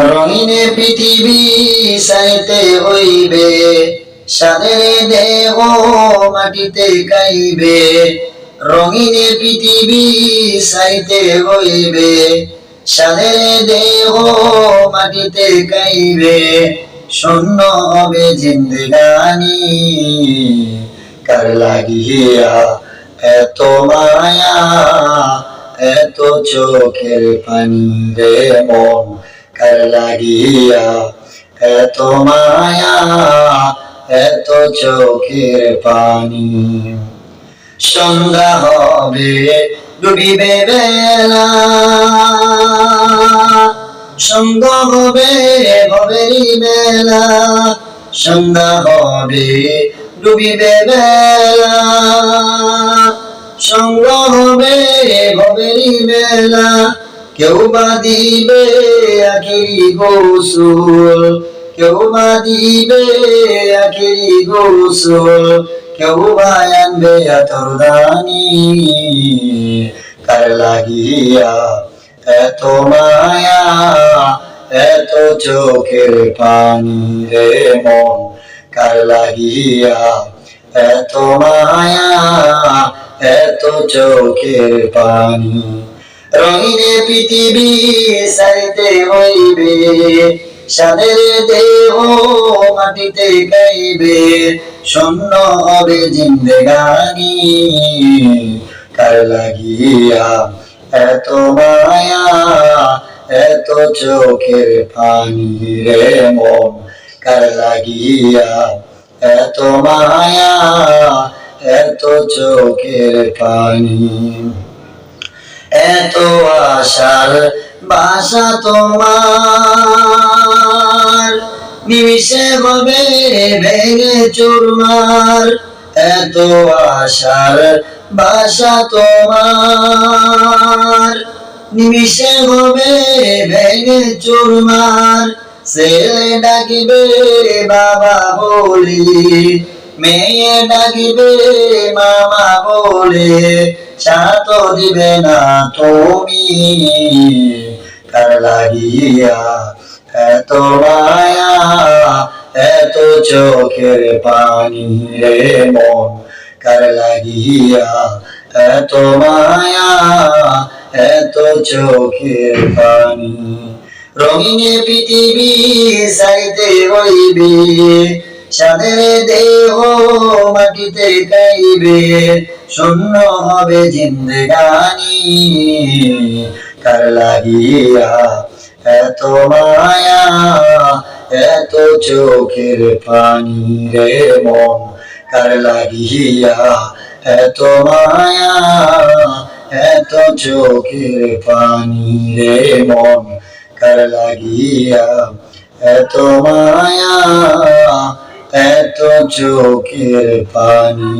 রঙিনে পৃথিবী সাইতে হইবে, সাদের দেহ মাটিতে গাইবে। রঙিনে পৃথিবী সাইতে হইবে, সাদের দেহ মাটিতে গাইবে। শূন্য হবে জিন্দেগানি, কার লাগিয়া এত মায়া, এত চোখের পানি রে মন, কার লাগিয়া এত মায়া, এত চোখের পানি। সন্ধ্যা হবে ডুবিবে বেলা, সন্ধ্যা হবে ভবেরই বেলা। সন্ধ্যা হবে ডুবিবে বেলা, সন্ধ্যা হবে ভবেরই বেলা। কেউ বা দিবে আখিরি গোসল, কেউ বা দিবে আখিরি গোসল, কেউ বা আনবে আতরদানি, কার লাগিয়া এত মায়া, এত চোখের পানি রে মন, কার লাগিয়া এত মায়া, এত চোখের পানি। রঙিনে পৃথিবী সারিতে হইবে, সাদের দেহ মাটিতে গাইবে। শূন্য হবে জিন্দেগানি, কার লাগিয়া এত মায়া, এত চোখের পানি রে মন, কার লাগিয়া এত মায়া, এত চোখের পানি। এত আশার বাসা তোমার, নিমিষে হবে ভেঙে চুরমার। এত আশার বাসা তোমার, নিমিষে হবে ভেঙে চুরমার। ছেলে ডাকিবে বাবা বলে, মেয়ে ডাকিবে মামা বলে, সাথ দিবে না তুমি, কার লাগিয়া এত মায়া, এত চোখের পানি রে মন, কার লাগিয়া এত মায়া, এত চোখের পানি। রঙিনে পৃথিবী সাইতে হইবে, সাদের দেহ মাটিতে গাইবে। শূন্য হবে জিন্দেগানি, কার লাগিয়া এত মায়া, এত চোখের পানি রে মন, কার লাগিয়া এত মায়া, এত চোখের পানি রে মন, কার লাগিয়া এত মায়া, এত চোখের পানি।